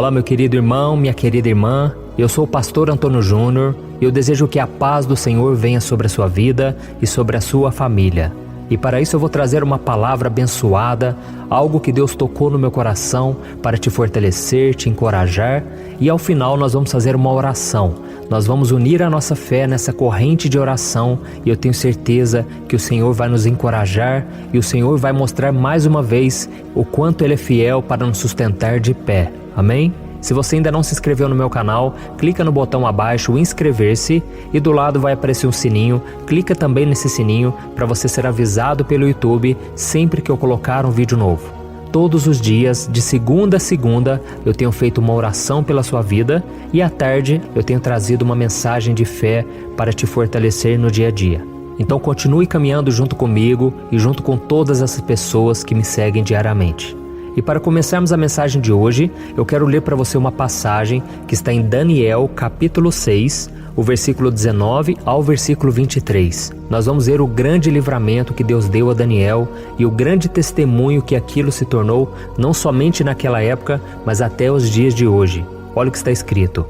Olá, meu querido irmão, minha querida irmã, eu sou o pastor Antônio Júnior e eu desejo que a paz do Senhor venha sobre a sua vida e sobre a sua família. E para isso eu vou trazer uma palavra abençoada, algo que Deus tocou no meu coração para te fortalecer, te encorajar, e ao final nós vamos fazer uma oração. Nós vamos unir a nossa fé nessa corrente de oração e eu tenho certeza que o Senhor vai nos encorajar e o Senhor vai mostrar mais uma vez o quanto Ele é fiel para nos sustentar de pé. Amém? Se você ainda não se inscreveu no meu canal, clica no botão abaixo, inscrever-se, e do lado vai aparecer um sininho. Clica também nesse sininho para você ser avisado pelo YouTube sempre que eu colocar um vídeo novo. Todos os dias, de segunda a segunda, eu tenho feito uma oração pela sua vida e à tarde eu tenho trazido uma mensagem de fé para te fortalecer no dia a dia. Então continue caminhando junto comigo e junto com todas essas pessoas que me seguem diariamente. E para começarmos a mensagem de hoje, eu quero ler para você uma passagem que está em Daniel, capítulo 6, o versículo 19 ao versículo 23. Nós vamos ver o grande livramento que Deus deu a Daniel e o grande testemunho que aquilo se tornou, não somente naquela época, mas até os dias de hoje. Olha o que está escrito.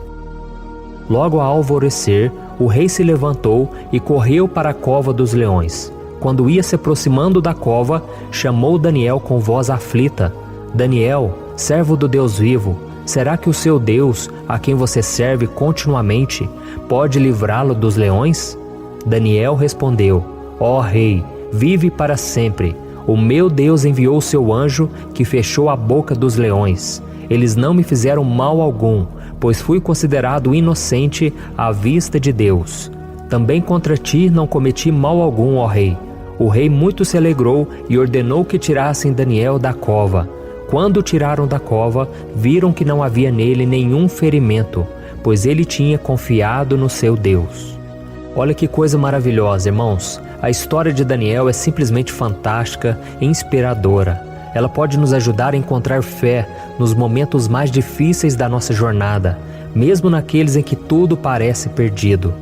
Logo ao alvorecer, o rei se levantou e correu para a cova dos leões. Quando ia se aproximando da cova, chamou Daniel com voz aflita. Daniel, servo do Deus vivo, será que o seu Deus, a quem você serve continuamente, pode livrá-lo dos leões? Daniel respondeu, ó rei, vive para sempre. O meu Deus enviou o seu anjo que fechou a boca dos leões. Eles não me fizeram mal algum, pois fui considerado inocente à vista de Deus. Também contra ti não cometi mal algum, ó rei. O rei muito se alegrou e ordenou que tirassem Daniel da cova. Quando o tiraram da cova, viram que não havia nele nenhum ferimento, pois ele tinha confiado no seu Deus. Olha que coisa maravilhosa, irmãos. A história de Daniel é simplesmente fantástica e inspiradora. Ela pode nos ajudar a encontrar fé nos momentos mais difíceis da nossa jornada, mesmo naqueles em que tudo parece perdido.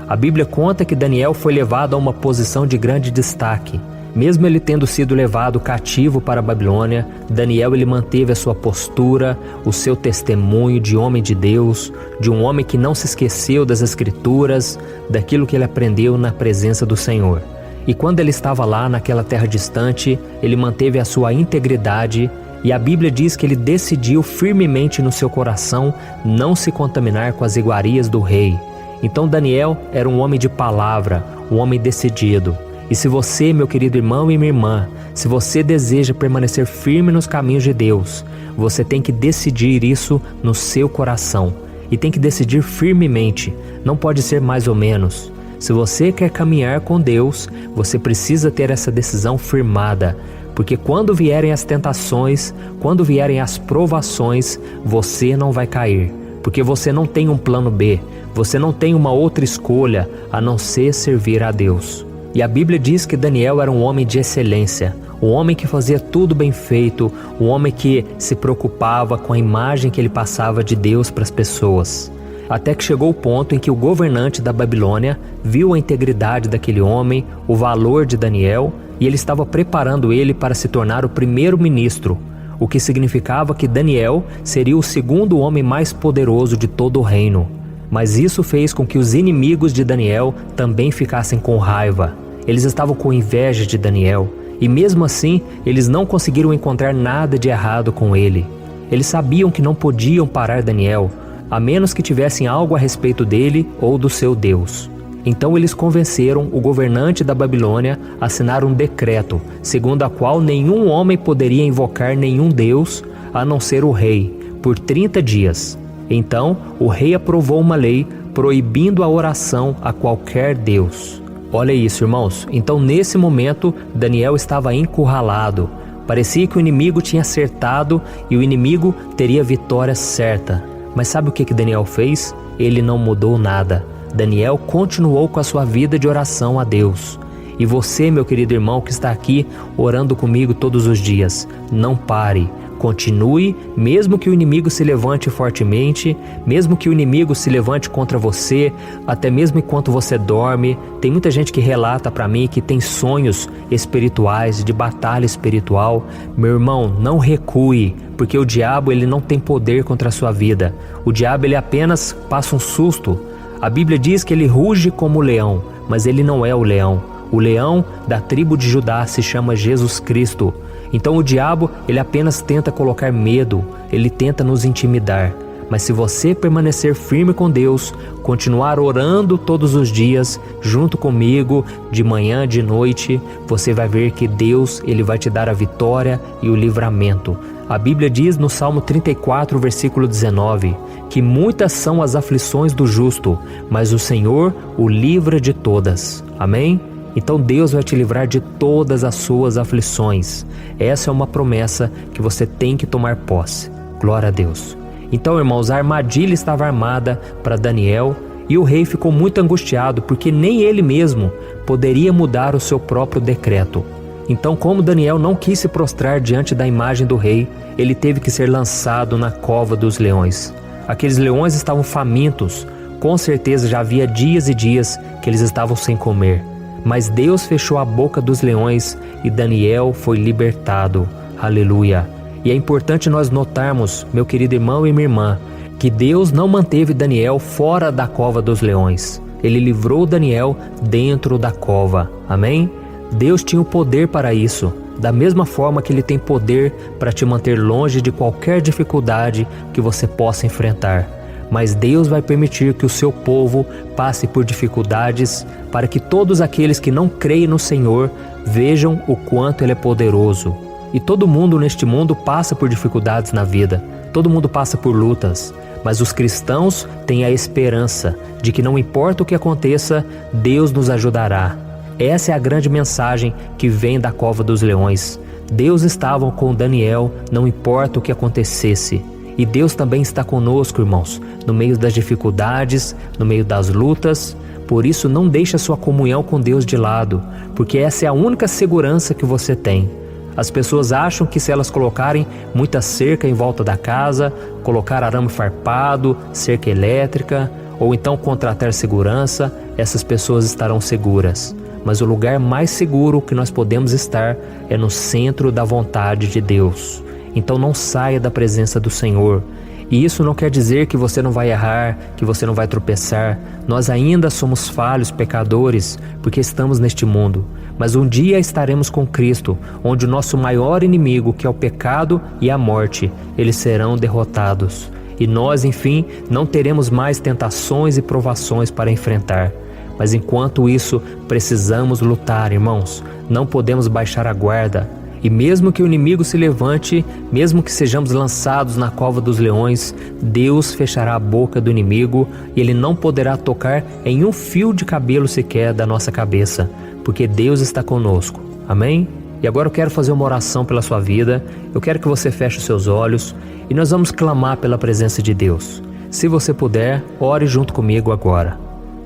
A Bíblia conta que Daniel foi levado a uma posição de grande destaque. Mesmo ele tendo sido levado cativo para a Babilônia, Daniel ele manteve a sua postura, o seu testemunho de homem de Deus, de um homem que não se esqueceu das Escrituras, daquilo que ele aprendeu na presença do Senhor. E quando ele estava lá naquela terra distante, ele manteve a sua integridade e a Bíblia diz que ele decidiu firmemente no seu coração não se contaminar com as iguarias do rei. Então Daniel era um homem de palavra, um homem decidido. E se você, meu querido irmão e minha irmã, se você deseja permanecer firme nos caminhos de Deus, você tem que decidir isso no seu coração. E tem que decidir firmemente, não pode ser mais ou menos. Se você quer caminhar com Deus, você precisa ter essa decisão firmada. Porque quando vierem as tentações, quando vierem as provações, você não vai cair. Porque você não tem um plano B, você não tem uma outra escolha a não ser servir a Deus. E a Bíblia diz que Daniel era um homem de excelência, um homem que fazia tudo bem feito, um homem que se preocupava com a imagem que ele passava de Deus para as pessoas. Até que chegou o ponto em que o governante da Babilônia viu a integridade daquele homem, o valor de Daniel, e ele estava preparando ele para se tornar o primeiro-ministro, o que significava que Daniel seria o segundo homem mais poderoso de todo o reino. Mas isso fez com que os inimigos de Daniel também ficassem com raiva. Eles estavam com inveja de Daniel e mesmo assim eles não conseguiram encontrar nada de errado com ele. Eles sabiam que não podiam parar Daniel, a menos que tivessem algo a respeito dele ou do seu Deus. Então eles convenceram o governante da Babilônia a assinar um decreto, segundo a qual nenhum homem poderia invocar nenhum Deus, a não ser o rei, por 30 dias. Então o rei aprovou uma lei proibindo a oração a qualquer Deus. Olha isso, irmãos. Então nesse momento Daniel estava encurralado. Parecia que o inimigo tinha acertado e o inimigo teria vitória certa. Mas sabe o que Daniel fez? Ele não mudou nada. Daniel continuou com a sua vida de oração a Deus. E você, meu querido irmão que está aqui orando comigo todos os dias, não pare. continue, mesmo que o inimigo se levante fortemente, mesmo que o inimigo se levante contra você, até mesmo enquanto você dorme. Tem muita gente que relata para mim que tem sonhos espirituais, de batalha espiritual. Meu irmão, não recue, porque o diabo ele não tem poder contra a sua vida. O diabo ele apenas passa um susto. A Bíblia diz que ele ruge como o leão, mas ele não é o leão. O leão da tribo de Judá se chama Jesus Cristo. Então o diabo, ele apenas tenta colocar medo, ele tenta nos intimidar. Mas se você permanecer firme com Deus, continuar orando todos os dias, junto comigo, de manhã, de noite, você vai ver que Deus, ele vai te dar a vitória e o livramento. A Bíblia diz no Salmo 34, versículo 19, que muitas são as aflições do justo, mas o Senhor o livra de todas. Amém? Então Deus vai te livrar de todas as suas aflições. Essa é uma promessa que você tem que tomar posse. Glória a Deus. Então, irmãos, a armadilha estava armada para Daniel e o rei ficou muito angustiado porque nem ele mesmo poderia mudar o seu próprio decreto. Então, como Daniel não quis se prostrar diante da imagem do rei, ele teve que ser lançado na cova dos leões. Aqueles leões estavam famintos, com certeza já havia dias e dias que eles estavam sem comer. Mas Deus fechou a boca dos leões e Daniel foi libertado. Aleluia! E é importante nós notarmos, meu querido irmão e minha irmã, que Deus não manteve Daniel fora da cova dos leões. Ele livrou Daniel dentro da cova. Amém? Deus tinha o poder para isso. Da mesma forma que Ele tem poder para te manter longe de qualquer dificuldade que você possa enfrentar. Mas Deus vai permitir que o seu povo passe por dificuldades para que todos aqueles que não creem no Senhor vejam o quanto Ele é poderoso. E todo mundo neste mundo passa por dificuldades na vida, todo mundo passa por lutas, mas os cristãos têm a esperança de que não importa o que aconteça, Deus nos ajudará. Essa é a grande mensagem que vem da cova dos leões. Deus estava com Daniel, não importa o que acontecesse. E Deus também está conosco, irmãos, no meio das dificuldades, no meio das lutas. Por isso, não deixe a sua comunhão com Deus de lado, porque essa é a única segurança que você tem. As pessoas acham que se elas colocarem muita cerca em volta da casa, colocar arame farpado, cerca elétrica, ou então contratar segurança, essas pessoas estarão seguras. Mas o lugar mais seguro que nós podemos estar é no centro da vontade de Deus. Então não saia da presença do Senhor. E isso não quer dizer que você não vai errar, que você não vai tropeçar. Nós ainda somos falhos, pecadores, porque estamos neste mundo. Mas um dia estaremos com Cristo, onde o nosso maior inimigo, que é o pecado e a morte, eles serão derrotados. E nós, enfim, não teremos mais tentações e provações para enfrentar. Mas enquanto isso, precisamos lutar, irmãos. Não podemos baixar a guarda. E mesmo que o inimigo se levante, mesmo que sejamos lançados na cova dos leões, Deus fechará a boca do inimigo e ele não poderá tocar em um fio de cabelo sequer da nossa cabeça, porque Deus está conosco. Amém? E agora eu quero fazer uma oração pela sua vida. Eu quero que você feche os seus olhos e nós vamos clamar pela presença de Deus. Se você puder, ore junto comigo agora.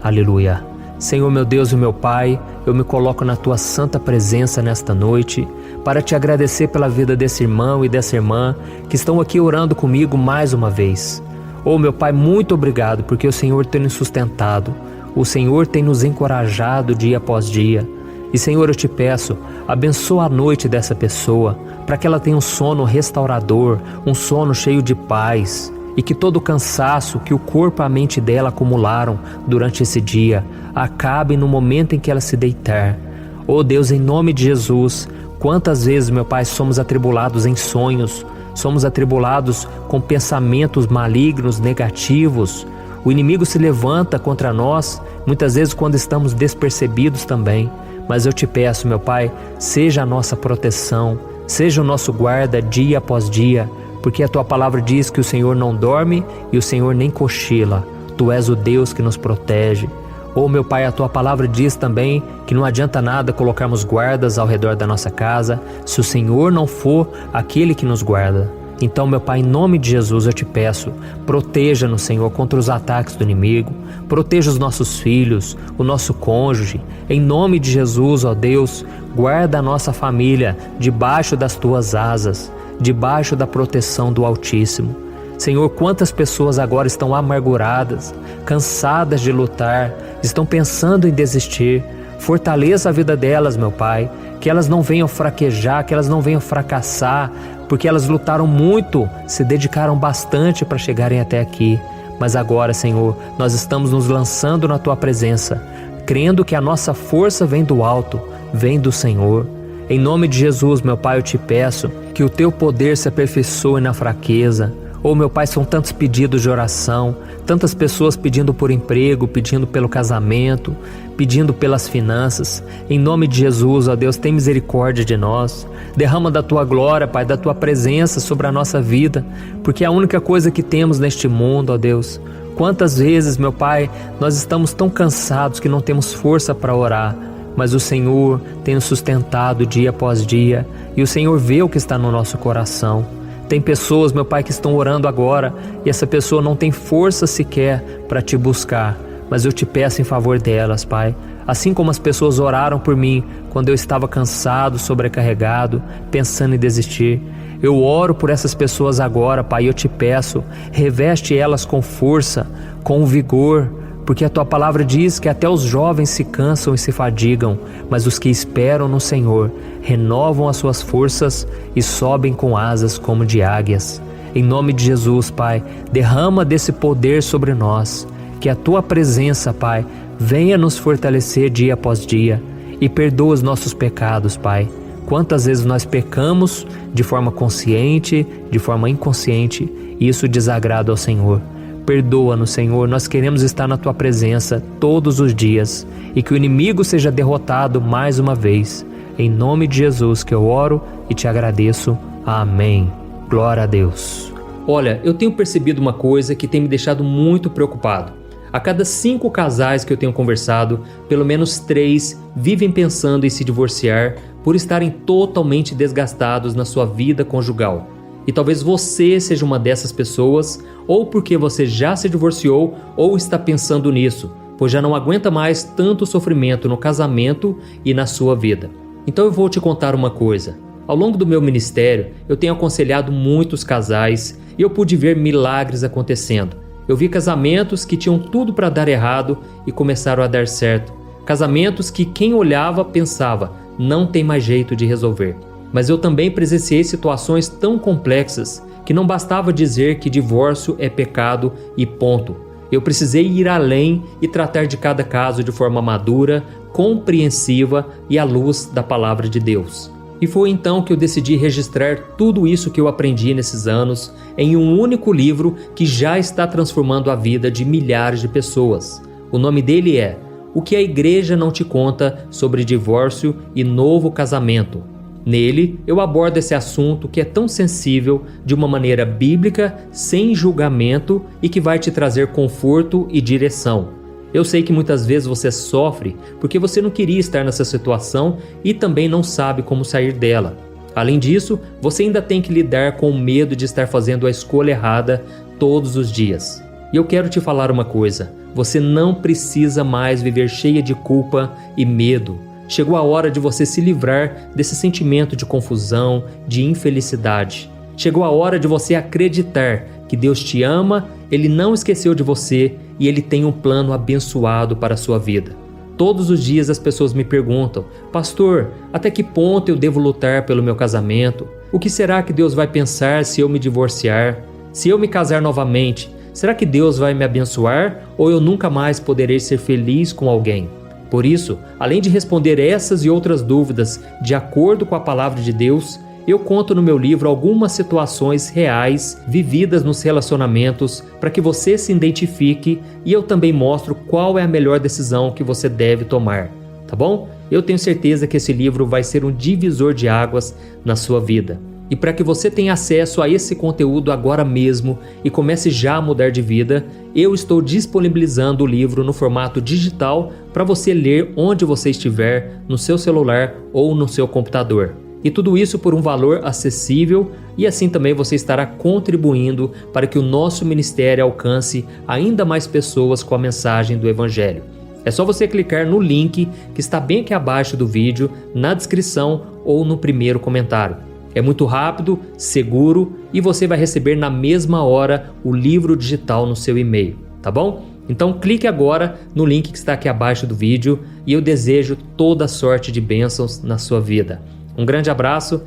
Aleluia. Senhor, meu Deus e meu Pai, eu me coloco na Tua santa presença nesta noite para Te agradecer pela vida desse irmão e dessa irmã que estão aqui orando comigo mais uma vez. Oh, meu Pai, muito obrigado porque o Senhor tem nos sustentado, o Senhor tem nos encorajado dia após dia. E Senhor, eu Te peço, abençoa a noite dessa pessoa para que ela tenha um sono restaurador, um sono cheio de paz. E que todo o cansaço que o corpo e a mente dela acumularam durante esse dia acabe no momento em que ela se deitar. Oh Deus, em nome de Jesus, quantas vezes, meu Pai, somos atribulados em sonhos, somos atribulados com pensamentos malignos, negativos. O inimigo se levanta contra nós, muitas vezes quando estamos despercebidos também. Mas eu Te peço, meu Pai, seja a nossa proteção, seja o nosso guarda dia após dia, porque a Tua palavra diz que o Senhor não dorme e o Senhor nem cochila. Tu és o Deus que nos protege. Oh, meu Pai, a Tua palavra diz também que não adianta nada colocarmos guardas ao redor da nossa casa se o Senhor não for aquele que nos guarda. Então, meu Pai, em nome de Jesus eu Te peço, proteja-nos, Senhor, contra os ataques do inimigo, proteja os nossos filhos, o nosso cônjuge. Em nome de Jesus, ó Deus, guarda a nossa família debaixo das Tuas asas. debaixo da proteção do Altíssimo. Senhor, quantas pessoas agora estão amarguradas, cansadas de lutar, estão pensando em desistir. Fortaleça a vida delas, meu Pai, que elas não venham fraquejar, que elas não venham fracassar, porque elas lutaram muito, se dedicaram bastante para chegarem até aqui. Mas agora, Senhor, nós estamos nos lançando na Tua presença, crendo que a nossa força vem do alto, vem do Senhor. Em nome de Jesus, meu Pai, eu te peço que o Teu poder se aperfeiçoe na fraqueza. Oh, meu Pai, são tantos pedidos de oração, tantas pessoas pedindo por emprego, pedindo pelo casamento, pedindo pelas finanças. Em nome de Jesus, ó Deus, tem misericórdia de nós. Derrama da Tua glória, Pai, da Tua presença sobre a nossa vida, porque é a única coisa que temos neste mundo, ó Deus. Quantas vezes, meu Pai, nós estamos tão cansados que não temos força para orar, mas o Senhor tem nos sustentado dia após dia, e o Senhor vê o que está no nosso coração. Tem pessoas, meu Pai, que estão orando agora e essa pessoa não tem força sequer para Te buscar, mas eu te peço em favor delas, Pai. Assim como as pessoas oraram por mim quando eu estava cansado, sobrecarregado, pensando em desistir, eu oro por essas pessoas agora, Pai, e eu te peço, reveste elas com força, com vigor, porque a Tua palavra diz que até os jovens se cansam e se fadigam, mas os que esperam no Senhor renovam as suas forças e sobem com asas como de águias. Em nome de Jesus, Pai, derrama desse poder sobre nós, que a Tua presença, Pai, venha nos fortalecer dia após dia e perdoa os nossos pecados, Pai. Quantas vezes nós pecamos de forma consciente, de forma inconsciente, e isso desagrada ao Senhor. Perdoa-nos, Senhor, nós queremos estar na Tua presença todos os dias e que o inimigo seja derrotado mais uma vez. Em nome de Jesus que eu oro e te agradeço. Amém. Glória a Deus. Olha, eu tenho percebido uma coisa que tem me deixado muito preocupado. A cada 5 casais que eu tenho conversado, pelo menos 3 vivem pensando em se divorciar por estarem totalmente desgastados na sua vida conjugal. E talvez você seja uma dessas pessoas, ou porque você já se divorciou ou está pensando nisso, pois já não aguenta mais tanto sofrimento no casamento e na sua vida. Então eu vou te contar uma coisa. Ao longo do meu ministério, eu tenho aconselhado muitos casais e eu pude ver milagres acontecendo. Eu vi casamentos que tinham tudo para dar errado e começaram a dar certo. Casamentos que quem olhava pensava, não tem mais jeito de resolver. Mas eu também presenciei situações tão complexas que não bastava dizer que divórcio é pecado e ponto. Eu precisei ir além e tratar de cada caso de forma madura, compreensiva e à luz da palavra de Deus. E foi então que eu decidi registrar tudo isso que eu aprendi nesses anos em um único livro que já está transformando a vida de milhares de pessoas. O nome dele é O que a Igreja Não Te Conta sobre Divórcio e Novo Casamento. Nele, eu abordo esse assunto que é tão sensível de uma maneira bíblica, sem julgamento e que vai te trazer conforto e direção. Eu sei que muitas vezes você sofre porque você não queria estar nessa situação e também não sabe como sair dela. Além disso, você ainda tem que lidar com o medo de estar fazendo a escolha errada todos os dias. E eu quero te falar uma coisa, você não precisa mais viver cheia de culpa e medo. Chegou a hora de você se livrar desse sentimento de confusão, de infelicidade. Chegou a hora de você acreditar que Deus te ama, Ele não esqueceu de você e Ele tem um plano abençoado para a sua vida. Todos os dias as pessoas me perguntam, pastor, até que ponto eu devo lutar pelo meu casamento? O que será que Deus vai pensar se eu me divorciar? Se eu me casar novamente, será que Deus vai me abençoar ou eu nunca mais poderei ser feliz com alguém? Por isso, além de responder essas e outras dúvidas de acordo com a palavra de Deus, eu conto no meu livro algumas situações reais vividas nos relacionamentos para que você se identifique e eu também mostro qual é a melhor decisão que você deve tomar, tá bom? Eu tenho certeza que esse livro vai ser um divisor de águas na sua vida. E para que você tenha acesso a esse conteúdo agora mesmo e comece já a mudar de vida, eu estou disponibilizando o livro no formato digital para você ler onde você estiver, no seu celular ou no seu computador. E tudo isso por um valor acessível e assim também você estará contribuindo para que o nosso ministério alcance ainda mais pessoas com a mensagem do Evangelho. É só você clicar no link que está bem aqui abaixo do vídeo, na descrição ou no primeiro comentário. É muito rápido, seguro e você vai receber na mesma hora o livro digital no seu e-mail, tá bom? Então clique agora no link que está aqui abaixo do vídeo e eu desejo toda sorte de bênçãos na sua vida. Um grande abraço